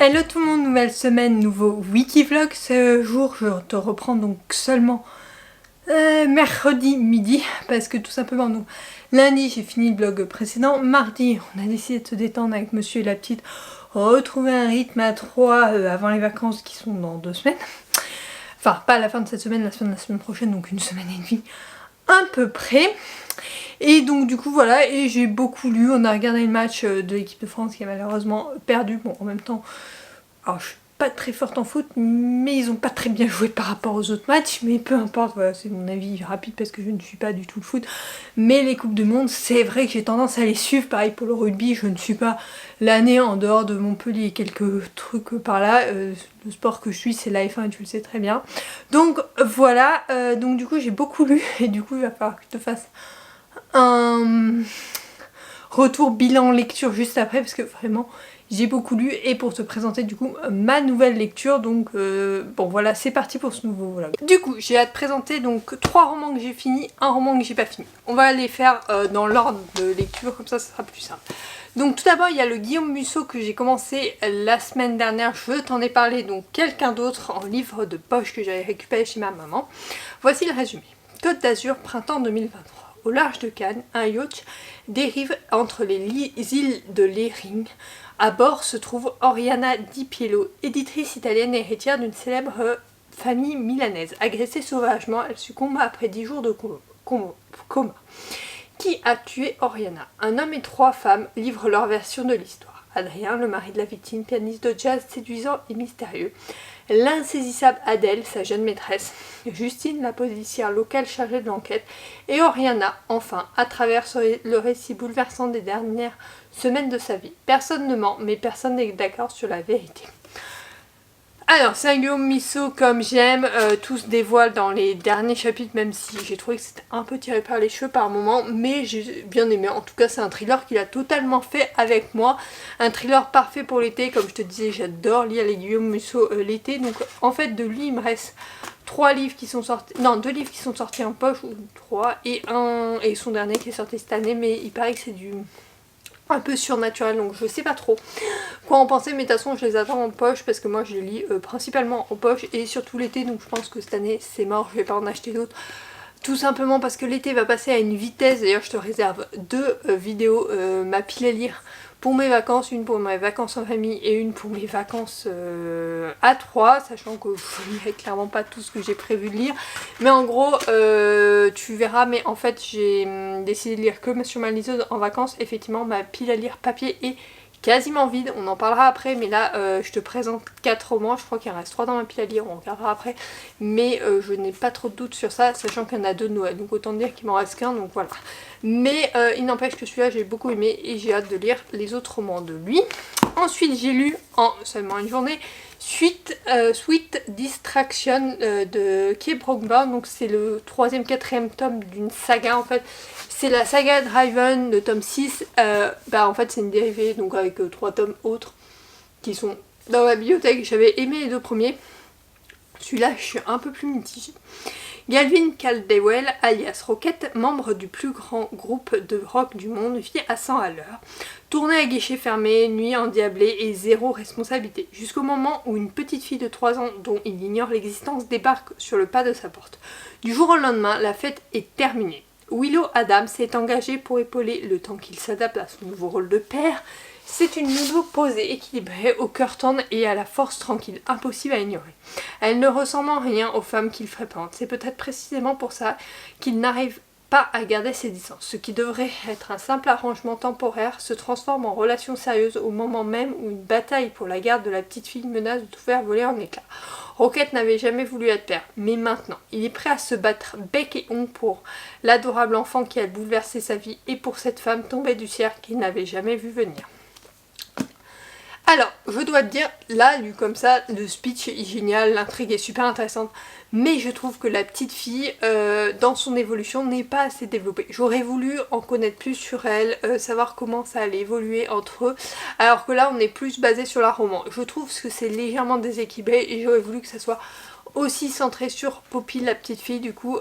Hello tout le monde, nouvelle semaine, nouveau Wikivlog. Ce jour je te reprends donc seulement mercredi midi parce que tout simplement donc, lundi j'ai fini le vlog précédent, mardi on a décidé de se détendre avec monsieur et la petite, retrouver un rythme à 3 avant les vacances qui sont dans 2 semaines. Enfin pas à la fin de cette semaine, la semaine prochaine, donc une semaine et demie à peu près. Et donc du coup voilà, et j'ai beaucoup lu, on a regardé le match de l'équipe de France qui a malheureusement perdu. Bon en même temps, alors je suis pas très forte en foot, mais ils ont pas très bien joué par rapport aux autres matchs, mais peu importe, voilà, c'est mon avis rapide parce que je ne suis pas du tout le foot. Mais les coupes du monde, c'est vrai que j'ai tendance à les suivre, pareil pour le rugby, je ne suis pas l'année en dehors de Montpellier et quelques trucs par là. Le sport que je suis c'est la F1 et tu le sais très bien. Donc voilà, donc du coup j'ai beaucoup lu et du coup il va falloir que je te fasse un retour bilan lecture juste après parce que vraiment j'ai beaucoup lu et pour te présenter du coup ma nouvelle lecture. Donc bon voilà, c'est parti pour ce nouveau vlog. Du coup j'ai à te présenter donc 3 romans que j'ai fini, un roman que j'ai pas fini. On va les faire dans l'ordre de lecture, comme ça sera plus simple. Donc tout d'abord il y a le Guillaume Musso que j'ai commencé la semaine dernière, je t'en ai parlé, donc quelqu'un d'autre en livre de poche que j'avais récupéré chez ma maman. Voici le résumé. Côte d'Azur, printemps 2023. Au large de Cannes, un yacht dérive entre les îles de Lering. À bord se trouve Oriana Di Pielo, éditrice italienne héritière d'une célèbre famille milanaise. Agressée sauvagement, elle succombe après 10 jours de coma. Qui a tué Oriana? Un homme et 3 femmes livrent leur version de l'histoire. Adrien, le mari de la victime, pianiste de jazz séduisant et mystérieux. L'insaisissable Adèle, sa jeune maîtresse. Justine, la policière locale chargée de l'enquête. Et Oriana, enfin, à travers le récit bouleversant des dernières semaines de sa vie. Personne ne ment, mais personne n'est d'accord sur la vérité. Alors, c'est un Guillaume Musso comme j'aime, tout se dévoile dans les derniers chapitres, même si j'ai trouvé que c'était un peu tiré par les cheveux par moments, mais j'ai bien aimé. En tout cas, c'est un thriller qu'il a totalement fait avec moi, un thriller parfait pour l'été. Comme je te disais, j'adore lire les Guillaume Musso l'été, donc en fait de lui il me reste 3 livres qui sont sortis, non 2 livres qui sont sortis en poche, ou 3, et son dernier qui est sorti cette année, mais il paraît que c'est du un peu surnaturel, donc je sais pas trop quoi en penser, mais de toute façon je les attends en poche parce que moi je les lis principalement en poche et surtout l'été, donc je pense que cette année c'est mort, je vais pas en acheter d'autres. Tout simplement parce que l'été va passer à une vitesse. D'ailleurs je te réserve 2 vidéos, ma pile à lire pour mes vacances, une pour mes vacances en famille et une pour mes vacances à 3, sachant que je ne lirai clairement pas tout ce que j'ai prévu de lire. Mais en gros, tu verras, mais en fait j'ai décidé de lire que sur ma liseuse en vacances. Effectivement, ma pile à lire papier est quasiment vide, on en parlera après, mais là je te présente 4 romans, je crois qu'il en reste 3 dans ma pile à lire, on regardera après, mais je n'ai pas trop de doutes sur ça, sachant qu'il y en a 2 de Noël, donc autant dire qu'il m'en reste qu'un, donc voilà. Mais il n'empêche que celui-là j'ai beaucoup aimé et j'ai hâte de lire les autres romans de lui. Ensuite j'ai lu en seulement une journée Sweet Distraction de Kay Brockbaum, donc c'est le 3e, 4e tome d'une saga en fait. C'est la saga Driven de tome 6, en fait c'est une dérivée donc avec 3 tomes autres qui sont dans ma bibliothèque. J'avais aimé les 2 premiers, celui-là je suis un peu plus mitigée. Galvin Caldwell, alias Rocket, membre du plus grand groupe de rock du monde, vit à 100 à l'heure. Tournée à guichet fermé, nuit endiablée et 0 responsabilité. Jusqu'au moment où une petite fille de 3 ans dont il ignore l'existence débarque sur le pas de sa porte. Du jour au lendemain, la fête est terminée. Willow Adams s'est engagé pour épauler le temps qu'il s'adapte à son nouveau rôle de père. C'est une nounou posée, équilibrée, au cœur tendre et à la force tranquille, impossible à ignorer. Elle ne ressemble en rien aux femmes qu'il fréquente. C'est peut-être précisément pour ça qu'il n'arrive pas à garder ses distances. Ce qui devrait être un simple arrangement temporaire se transforme en relation sérieuse au moment même où une bataille pour la garde de la petite fille menace de tout faire voler en éclats. Rocket n'avait jamais voulu être père, mais maintenant, il est prêt à se battre bec et ongle pour l'adorable enfant qui a bouleversé sa vie et pour cette femme tombée du ciel qu'il n'avait jamais vu venir. Alors, je dois te dire, là, lu comme ça, le speech est génial, l'intrigue est super intéressante, mais je trouve que la petite fille, dans son évolution, n'est pas assez développée. J'aurais voulu en connaître plus sur elle, savoir comment ça allait évoluer entre eux, alors que là, on est plus basé sur la roman. Je trouve que c'est légèrement déséquilibré et j'aurais voulu que ça soit aussi centré sur Poppy, la petite fille du coup,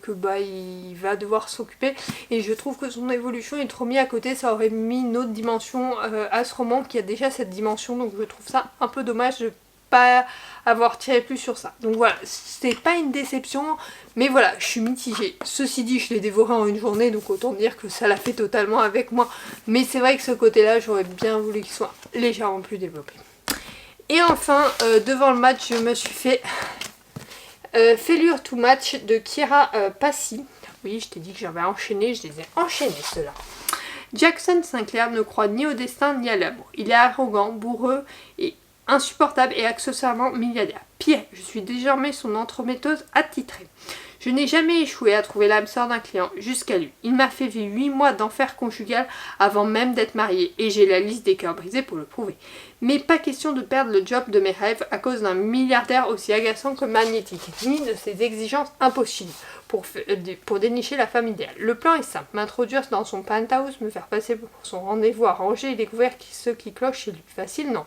bah, il va devoir s'occuper. Et je trouve que son évolution est trop mise à côté, ça aurait mis une autre dimension à ce roman qui a déjà cette dimension, donc je trouve ça un peu dommage de pas avoir tiré plus sur ça. Donc voilà, c'est pas une déception, mais voilà, je suis mitigée. Ceci dit, je l'ai dévoré en une journée, donc autant dire que ça l'a fait totalement avec moi. Mais c'est vrai que ce côté-là, j'aurais bien voulu qu'il soit légèrement plus développé. Et enfin, devant le match, je me suis fait Failure to Match de Kira Passy. Oui, je t'ai dit que j'avais enchaîné, je les ai enchaînés ceux-là. Jackson Sinclair ne croit ni au destin ni à l'amour. Il est arrogant, bourreux et insupportable et accessoirement milliardaire. Pire, je suis désormais son entremetteuse attitrée. Je n'ai jamais échoué à trouver l'âme sœur d'un client jusqu'à lui. Il m'a fait vivre 8 mois d'enfer conjugal avant même d'être mariée et j'ai la liste des cœurs brisés pour le prouver. Mais pas question de perdre le job de mes rêves à cause d'un milliardaire aussi agaçant que magnétique, ni de ses exigences impossibles pour dénicher la femme idéale. Le plan est simple, m'introduire dans son penthouse, me faire passer pour son rendez-vous, arranger et découvrir ce qui cloche chez lui. Facile, non.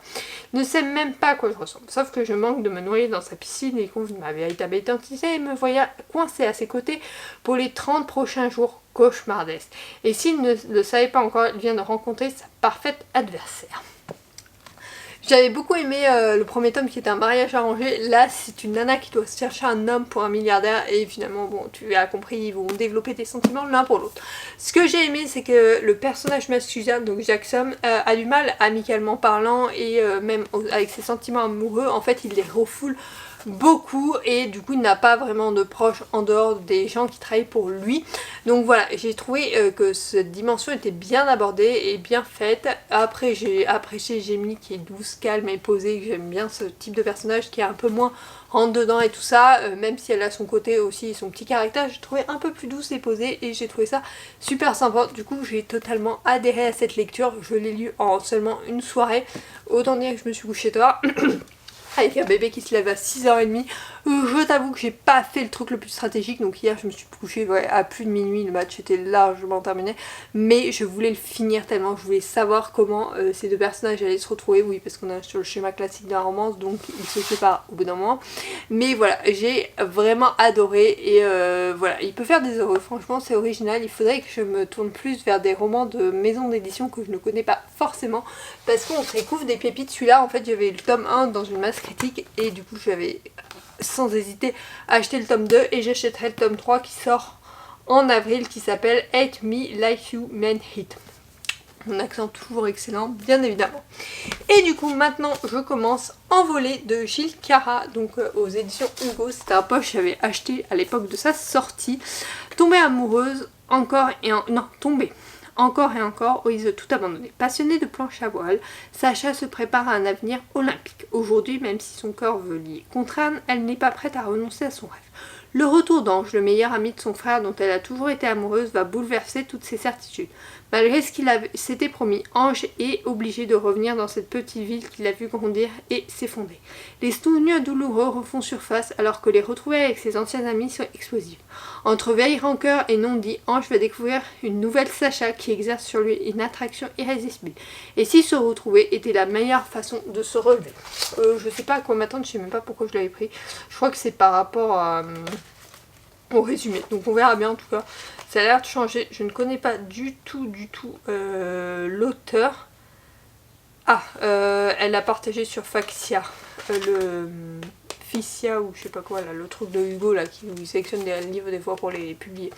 Ne sait même pas à quoi je ressemble, sauf que je manque de me noyer dans sa piscine et convenu de ma véritable identité et me voyait coincé à ses côtés pour les 30 prochains jours cauchemardesques. Et s'il ne le savait pas encore, il vient de rencontrer sa parfaite adversaire. J'avais beaucoup aimé le premier tome qui était un mariage arrangé. Là, c'est une nana qui doit chercher un homme pour un milliardaire. Et finalement, bon, tu as compris, ils vont développer des sentiments l'un pour l'autre. Ce que j'ai aimé, c'est que le personnage masculin, donc Jackson, a du mal, amicalement parlant, et même avec ses sentiments amoureux, en fait, il les refoule beaucoup et du coup il n'a pas vraiment de proches en dehors des gens qui travaillent pour lui. Donc voilà, j'ai trouvé que cette dimension était bien abordée et bien faite. Après j'ai apprécié Gemini qui est douce, calme et posée. J'aime bien ce type de personnage qui est un peu moins rentre dedans et tout ça, même si elle a son côté aussi, son petit caractère, j'ai trouvé un peu plus douce et posée et j'ai trouvé ça super sympa. Du coup j'ai totalement adhéré à cette lecture, je l'ai lu en seulement une soirée, autant dire que je me suis couchée tard. Avec un bébé qui se lève à 6h30. Je t'avoue que j'ai pas fait le truc le plus stratégique, donc hier je me suis couchée à plus de minuit, le match était largement terminé, mais je voulais le finir tellement je voulais savoir comment ces deux personnages allaient se retrouver. Oui, parce qu'on est sur le schéma classique de la romance, donc ils se séparent au bout d'un moment, mais voilà, j'ai vraiment adoré et voilà, il peut faire des heureux, franchement c'est original. Il faudrait que je me tourne plus vers des romans de maison d'édition que je ne connais pas forcément, parce qu'on se découvre des pépites. Celui-là en fait j'avais le tome 1 dans une masse critique et du coup j'avais sans hésiter acheté le tome 2 et j'achèterai le tome 3 qui sort en avril, qui s'appelle Hate Me Like You Men Hate. Mon accent toujours excellent, bien évidemment. Et du coup maintenant je commence Envolée de Gilles Cara, donc aux éditions Hugo. C'était un poche que j'avais acheté à l'époque de sa sortie. Tombée amoureuse encore et tombée encore et encore, au risque de tout abandonner. Passionnée de planche à voile, Sacha se prépare à un avenir olympique. Aujourd'hui, même si son corps veut l'y contraindre, elle n'est pas prête à renoncer à son rêve. Le retour d'Ange, le meilleur ami de son frère dont elle a toujours été amoureuse, va bouleverser toutes ses certitudes. Malgré ce qu'il s'était promis, Ange est obligé de revenir dans cette petite ville qu'il a vu grandir et s'effondrer. Les souvenirs douloureux refont surface alors que les retrouvailles avec ses anciens amis sont explosives. Entre vieille rancœur et non-dit, Ange va découvrir une nouvelle Sacha qui exerce sur lui une attraction irrésistible. Et si se retrouver était la meilleure façon de se relever. Je sais pas à quoi m'attendre, je sais même pas pourquoi je l'avais pris. Je crois que c'est par rapport au résumé. Donc on verra bien en tout cas. Ça a l'air de changer. Je ne connais pas du tout l'auteur. Ah, elle a partagé sur Faxia. Le Ficia ou je sais pas quoi là, le truc de Hugo là qui sélectionne des livres des fois pour les publier.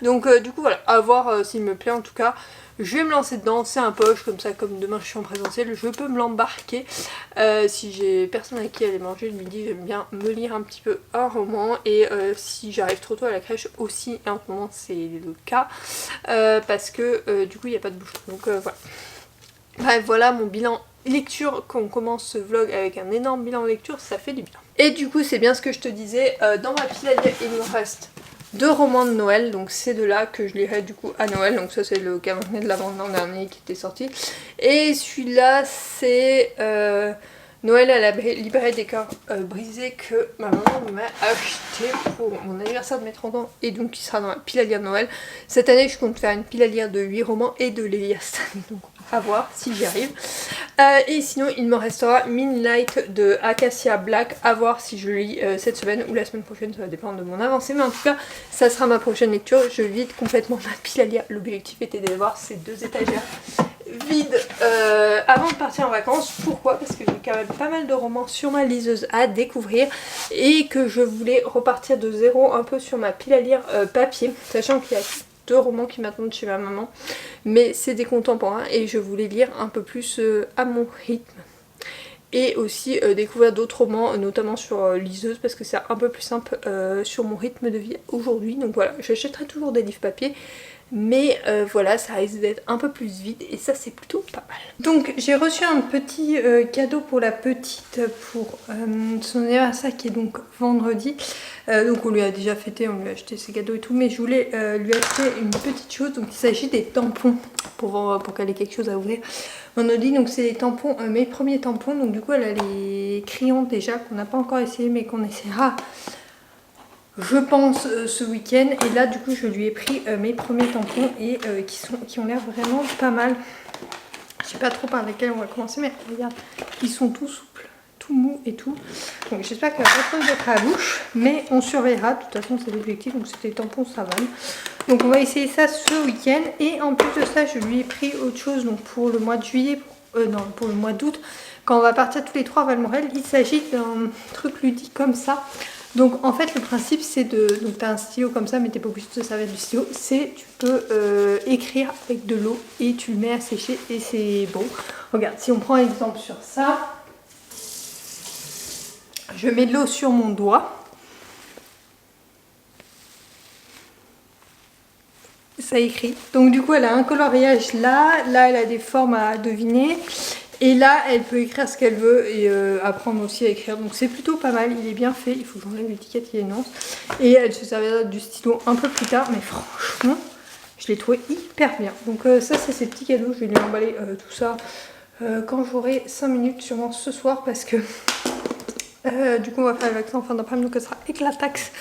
Donc du coup voilà, à voir s'il me plaît. En tout cas je vais me lancer dedans, c'est un poche comme ça, comme demain je suis en présentiel, je peux me l'embarquer. Si j'ai personne à qui aller manger le midi, j'aime bien me lire un petit peu un roman. Et si j'arrive trop tôt à la crèche aussi, et en ce moment c'est le cas, parce que du coup il n'y a pas de bouchon. Donc voilà. Bref, voilà mon bilan lecture. Quand on commence ce vlog avec un énorme bilan lecture, ça fait du bien. Et du coup c'est bien ce que je te disais, dans ma pile à lire il me reste 2 romans de Noël, donc c'est de là que je lirai du coup à Noël. Donc ça c'est le Cabernet de l'avant l'an dernier qui était sorti. Et celui-là c'est Noël à la librairie des cœurs brisés que ma maman m'a acheté pour mon anniversaire de mes 30 ans et donc qui sera dans la pile à lire de Noël. Cette année je compte faire une pile à lire de 8 romans et de l'Elias, donc à voir si j'y arrive. Et sinon il me restera Midnight de Acacia Black, à voir si je lis cette semaine ou la semaine prochaine, ça va dépendre de mon avancée, mais en tout cas ça sera ma prochaine lecture. Je vide complètement ma pile à lire, l'objectif était d'aller voir ces 2 étagères vides avant de partir en vacances. Pourquoi? Parce que j'ai quand même pas mal de romans sur ma liseuse à découvrir et que je voulais repartir de zéro un peu sur ma pile à lire papier, sachant qu'il y a 2 romans qui m'attendent chez ma maman, mais c'est des contemporains et je voulais lire un peu plus à mon rythme et aussi découvrir d'autres romans, notamment sur liseuse, parce que c'est un peu plus simple sur mon rythme de vie aujourd'hui. Donc voilà, j'achèterai toujours des livres papier, mais voilà, ça risque d'être un peu plus vide et ça c'est plutôt pas mal. Donc j'ai reçu un petit cadeau pour la petite pour son anniversaire qui est donc vendredi. Donc on lui a déjà fêté, on lui a acheté ses cadeaux et tout, mais je voulais lui acheter une petite chose. Donc il s'agit des tampons pour qu'elle ait quelque chose à ouvrir vendredi. Donc c'est les tampons, mes premiers tampons. Donc du coup elle a les crayons déjà qu'on n'a pas encore essayé mais qu'on essaiera je pense ce week-end. Et là du coup je lui ai pris mes premiers tampons et qui ont l'air vraiment pas mal. Je sais pas trop par lesquels on va commencer, mais regarde, ils sont tout souples, tout mous et tout. Donc j'espère qu'elle va pas trop être à la bouche, mais on surveillera. De toute façon c'est l'objectif, donc c'était des tampons Savane. Donc on va essayer ça ce week-end. Et en plus de ça je lui ai pris autre chose donc pour le mois de juillet, non pour le mois d'août, quand on va partir tous les 3 à Valmorel. Il s'agit d'un truc ludique comme ça. Donc en fait le principe c'est de... Donc tu as un stylo comme ça mais tu n'es pas obligé de te servir du stylo. C'est tu peux écrire avec de l'eau et tu le mets à sécher et c'est bon. Regarde, si on prend exemple sur ça, je mets de l'eau sur mon doigt. Ça écrit. Donc du coup elle a un coloriage là, là elle a des formes à deviner. Et là, elle peut écrire ce qu'elle veut et apprendre aussi à écrire. Donc c'est plutôt pas mal, il est bien fait. Il faut que j'enlève l'étiquette qui est énorme. Et elle se servira du stylo un peu plus tard. Mais franchement, je l'ai trouvé hyper bien. Donc ça, c'est ses petits cadeaux. Je vais lui emballer tout ça quand j'aurai 5 minutes, sûrement ce soir. Parce que du coup, on va faire le vaccin en fin d'après-midi. Donc elle sera éclataxe.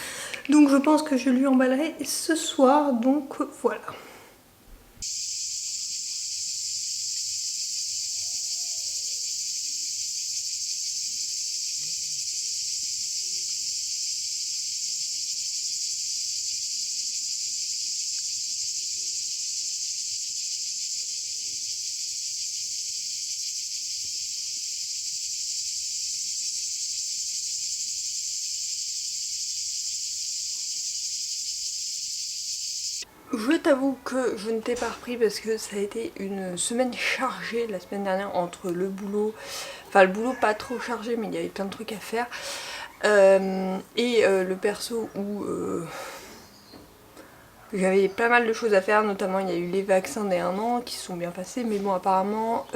Donc je pense que je lui emballerai ce soir. Donc voilà. Je t'avoue que je ne t'ai pas repris parce que ça a été une semaine chargée la semaine dernière entre le boulot, enfin le boulot pas trop chargé mais il y avait plein de trucs à faire, et le perso où j'avais pas mal de choses à faire, notamment il y a eu les vaccins des 1 an qui se sont bien passés, mais bon apparemment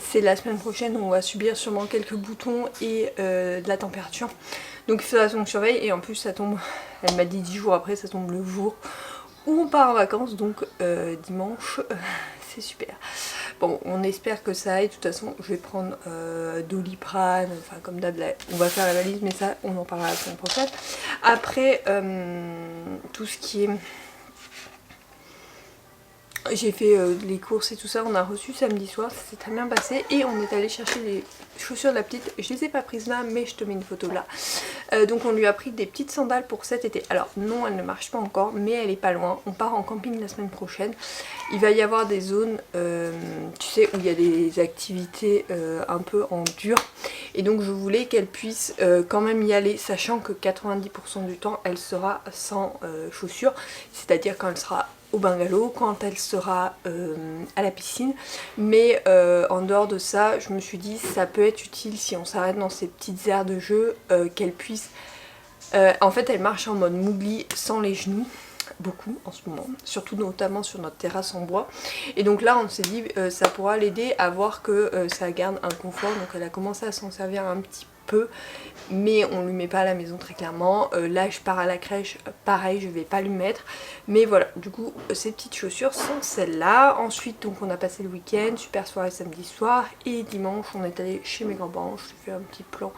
c'est la semaine prochaine où on va subir sûrement quelques boutons et de la température. Donc il faudra qu'on surveille et en plus ça tombe, elle m'a dit 10 jours après, ça tombe le jour où on part en vacances, donc dimanche, c'est super. Bon, on espère que ça aille, de toute façon je vais prendre Doliprane, enfin comme d'hab, on va faire la valise, mais ça on en parlera la semaine prochaine. Après, tout ce qui est... J'ai fait les courses et tout ça, on a reçu samedi soir, ça s'est très bien passé et on est allé chercher les chaussures de la petite. Je les ai pas prises là mais je te mets une photo là. Donc on lui a pris des petites sandales pour cet été. Alors non, elle ne marche pas encore mais elle est pas loin. On part en camping la semaine prochaine. Il va y avoir des zones, tu sais, où il y a des activités un peu en dur. Et donc je voulais qu'elle puisse quand même y aller, sachant que 90% du temps elle sera sans chaussures. C'est-à-dire quand elle sera au bungalow, quand elle sera à la piscine, mais en dehors de ça je me suis dit ça peut être utile si on s'arrête dans ces petites aires de jeu, qu'elle puisse en fait elle marche en mode mougli sans les genoux beaucoup en ce moment, surtout notamment sur notre terrasse en bois, et donc là on s'est dit ça pourra l'aider à voir que ça garde un confort. Donc elle a commencé à s'en servir un petit peu, mais on lui met pas à la maison très clairement. Là je pars à la crèche, pareil je vais pas lui mettre, mais voilà, du coup ces petites chaussures sont celles-là. Ensuite donc on a passé le week-end, super soirée samedi soir, et dimanche on est allé chez mes grands-parents, je te fais un petit plan.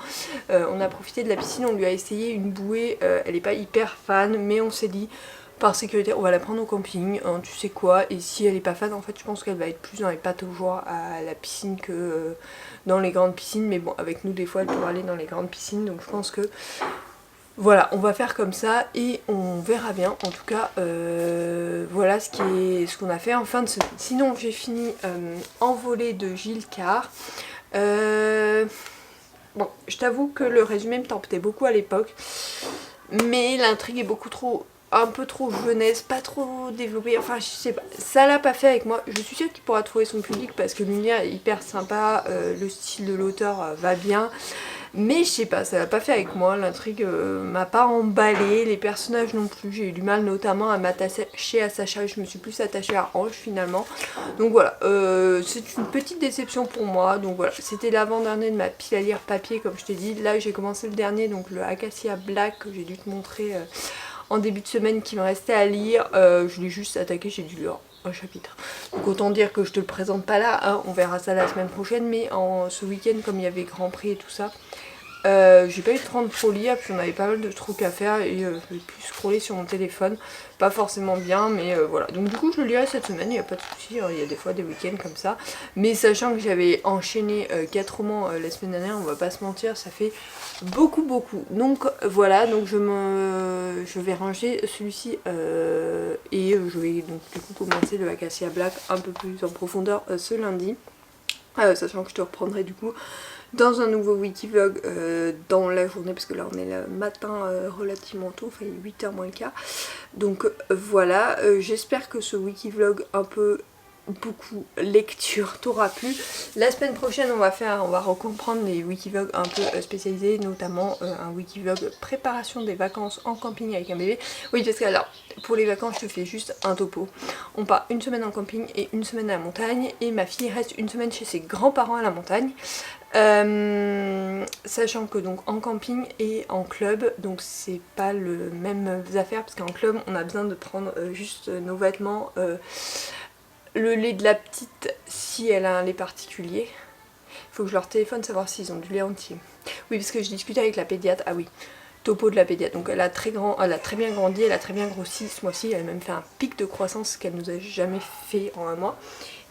On a profité de la piscine, on lui a essayé une bouée, elle est pas hyper fan, mais on s'est dit par sécurité on va la prendre au camping, hein, tu sais quoi, et si elle est pas fan en fait je pense qu'elle va être plus dans les pattes aux joie à la piscine que dans les grandes piscines, mais bon avec nous des fois elle peut aller dans les grandes piscines, donc je pense que voilà, on va faire comme ça et on verra bien. En tout cas, voilà ce qu'on a fait en fin de semaine. Sinon, j'ai fini Envolée de Gilles Carr. Bon, je t'avoue que le résumé me tentait beaucoup à l'époque, mais l'intrigue est beaucoup trop, un peu trop jeunesse, pas trop développée, enfin je sais pas, ça l'a pas fait avec moi. Je suis sûre qu'il pourra trouver son public parce que l'univers est hyper sympa, le style de l'auteur va bien, mais je sais pas, ça l'a pas fait avec moi, l'intrigue m'a pas emballée, les personnages non plus, j'ai eu du mal notamment à m'attacher à Sacha, je me suis plus attachée à Ange finalement, donc voilà, c'est une petite déception pour moi, donc voilà, c'était l'avant-dernier de ma pile à lire papier comme je t'ai dit, là j'ai commencé le dernier, donc le Acacia Black que j'ai dû te montrer en début de semaine qui me restait à lire, je l'ai juste attaqué, j'ai dû lire un chapitre. Donc autant dire que je te le présente pas là, hein, on verra ça la semaine prochaine, mais ce week-end comme il y avait Grand Prix et tout ça, j'ai pas eu de temps de trop lire, puis on avait pas mal de trucs à faire et je vais plus scroller sur mon téléphone, pas forcément bien, mais voilà. Donc du coup je le lirai cette semaine, il n'y a pas de souci, il y a des fois des week-ends comme ça, mais sachant que j'avais enchaîné 4 romans la semaine dernière, on va pas se mentir, ça fait beaucoup. Donc voilà, donc je vais ranger celui-ci et je vais donc du coup commencer le Acacia Black un peu plus en profondeur ce lundi, sachant que je te reprendrai du coup dans un nouveau wikivlog dans la journée, parce que là on est le matin relativement tôt, enfin 8h moins le quart. Donc voilà, j'espère que ce wikivlog un peu beaucoup lecture t'aura plu. La semaine prochaine on va recomprendre les wikivlogs un peu spécialisés, notamment un wikivlog préparation des vacances en camping avec un bébé. Oui, parce que alors pour les vacances je te fais juste un topo. On part une semaine en camping et une semaine à la montagne, et ma fille reste une semaine chez ses grands-parents à la montagne. Sachant que donc en camping et en club, donc c'est pas le même affaire, parce qu'en club on a besoin de prendre juste nos vêtements, le lait de la petite si elle a un lait particulier. Il faut que je leur téléphone savoir s'ils ont du lait entier. Oui, parce que je discutais avec la pédiatre, ah oui, topo de la pédiatre, donc elle a très bien grandi, elle a très bien grossi ce mois-ci, elle a même fait un pic de croissance qu'elle nous a jamais fait en un mois.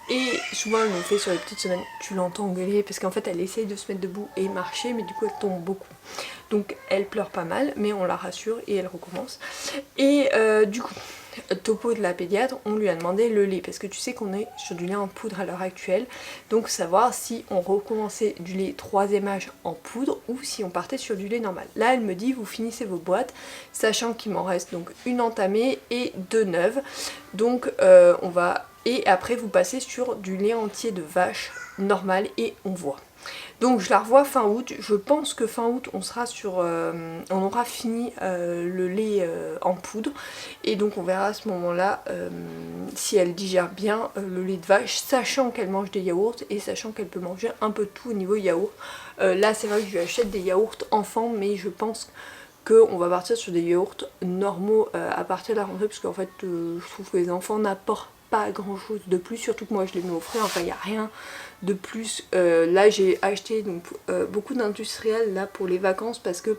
Et souvent elle nous fait sur les petites semaines, tu l'entends gueuler parce qu'en fait elle essaye de se mettre debout et marcher, mais du coup elle tombe beaucoup. Donc elle pleure pas mal, mais on la rassure et elle recommence. Et du coup, topo de la pédiatre, on lui a demandé le lait, parce que tu sais qu'on est sur du lait en poudre à l'heure actuelle, donc savoir si on recommençait du lait 3e âge en poudre ou si on partait sur du lait normal. Là elle me dit vous finissez vos boîtes, sachant qu'il m'en reste donc une entamée et 2 neuves, donc on va... Et après vous passez sur du lait entier de vache normal et on voit. Donc je la revois fin août, je pense que fin août on sera sur, on aura fini le lait en poudre, et donc on verra à ce moment là si elle digère bien le lait de vache, sachant qu'elle mange des yaourts et sachant qu'elle peut manger un peu de tout au niveau yaourt. Là c'est vrai que je lui achète des yaourts enfants, mais je pense qu'on va partir sur des yaourts normaux à partir de la rentrée, parce qu'en fait je trouve que les enfants n'apportent pas grand chose de plus, surtout que moi je les mets au frais, enfin il n'y a rien de plus. Là j'ai acheté donc beaucoup d'industriels là pour les vacances, parce que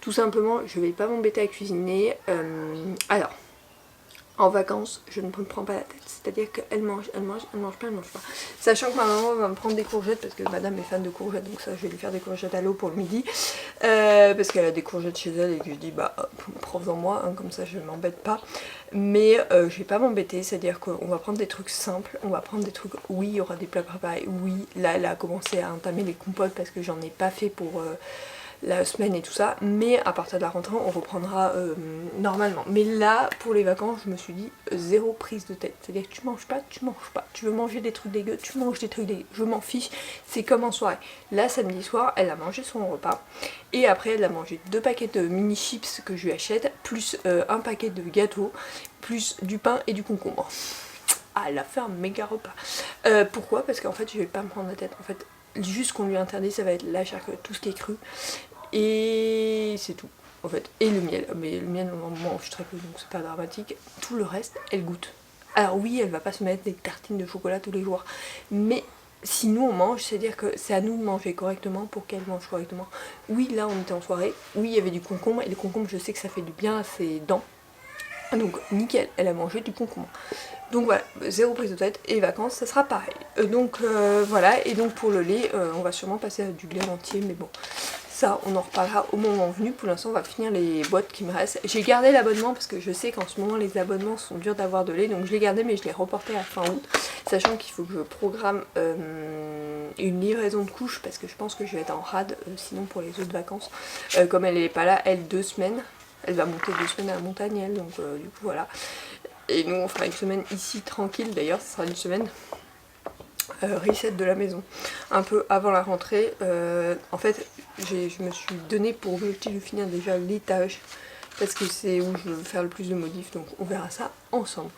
tout simplement je vais pas m'embêter à cuisiner. Alors en vacances je ne me prends pas la tête, c'est-à-dire qu'elle mange pas. Sachant que ma maman va me prendre des courgettes, parce que madame est fan de courgettes, donc ça je vais lui faire des courgettes à l'eau pour le midi, parce qu'elle a des courgettes chez elle et que je dis bah prends-en moi, hein, comme ça je ne m'embête pas. Mais je vais pas m'embêter, c'est-à-dire qu'on va prendre des trucs simples, on va prendre des trucs, oui il y aura des plats préparés, oui là elle a commencé à entamer les compotes parce que j'en ai pas fait pour la semaine et tout ça, mais à partir de la rentrée on reprendra normalement. Mais là pour les vacances je me suis dit zéro prise de tête, c'est à dire que tu manges pas, tu veux manger des trucs dégueux, tu manges des trucs dégueux, je m'en fiche, c'est comme en soirée. Là samedi soir elle a mangé son repas et après elle a mangé 2 paquets de mini chips que je lui achète, plus un paquet de gâteaux, plus du pain et du concombre. Ah, elle a fait un méga repas. Pourquoi? Parce qu'en fait je vais pas me prendre la tête, en fait juste qu'on lui interdit, ça va être la charcuterie, tout ce qui est cru. Et c'est tout en fait. Et le miel, mais le miel on en mange très peu donc c'est pas dramatique. Tout le reste, elle goûte. Alors oui, elle va pas se mettre des tartines de chocolat tous les jours, mais si nous on mange, c'est-à-dire que c'est à nous de manger correctement pour qu'elle mange correctement. Oui, là on était en soirée, oui il y avait du concombre, et le concombre je sais que ça fait du bien à ses dents. Donc nickel, elle a mangé du concombre. Donc voilà, zéro prise de tête, et les vacances ça sera pareil. Voilà, et donc pour le lait, on va sûrement passer à du lait entier, mais bon, ça on en reparlera au moment venu. Pour l'instant on va finir les boîtes qui me restent. J'ai gardé l'abonnement parce que je sais qu'en ce moment les abonnements sont durs d'avoir de lait, donc je l'ai gardé mais je l'ai reporté à fin août, sachant qu'il faut que je programme une livraison de couches parce que je pense que je vais être en rade sinon pour les autres vacances. Comme elle n'est pas là, elle 2 semaines. Elle va monter 2 semaines à la montagne, elle, donc du coup voilà. Et nous on fera une semaine ici tranquille, d'ailleurs ce sera une semaine reset de la maison. Un peu avant la rentrée, en fait je me suis donné pour objectif de finir déjà l'étage parce que c'est où je veux faire le plus de modifs, donc on verra ça ensemble.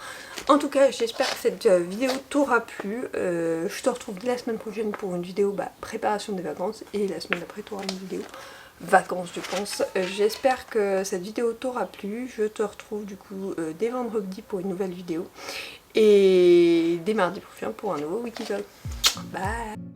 En tout cas j'espère que cette vidéo t'aura plu. Je te retrouve la semaine prochaine pour une vidéo préparation des vacances, et la semaine d'après tu auras une vidéo vacances je pense. J'espère que cette vidéo t'aura plu. Je te retrouve du coup dès vendredi pour une nouvelle vidéo et dès mardi prochain pour un nouveau Wikivlog. Bye.